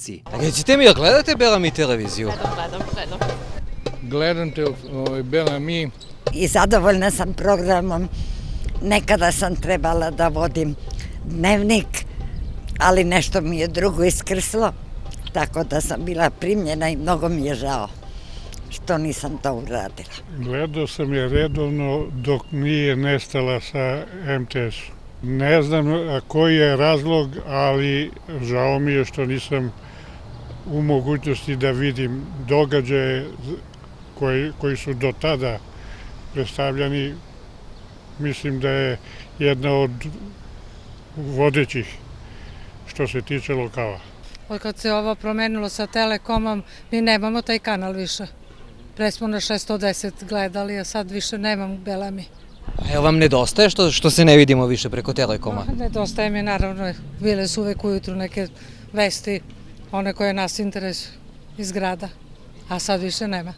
televiziji. Recite mi, jel gledate Bela televiziju? Gledam. Gledam te Bela Mi. I zadovoljna sam programom. Nekada sam trebala da vodim dnevnik, ali nešto mi je drugo iskrslo, tako da sam bila primljena i mnogo mi je žao što nisam to uradila. Gledao sam je redovno dok nije nestala sa MTS. Ne znam koji je razlog, ali žao mi je što nisam u mogućnosti da vidim događaje koji su do tada predstavljani. Mislim da je jedna od vodećih što se tiče lokala. Od kad se ovo promenilo sa Telekomom, mi nemamo taj kanal više. Pre smo na 610 gledali, a sad više nemam Bela Mi. A jel vam nedostaje što se ne vidimo više preko Telekoma? Nedostaje mi, naravno, bile su uvek ujutru neke vesti, one koje nas interesuju iz grada, a sad više nema.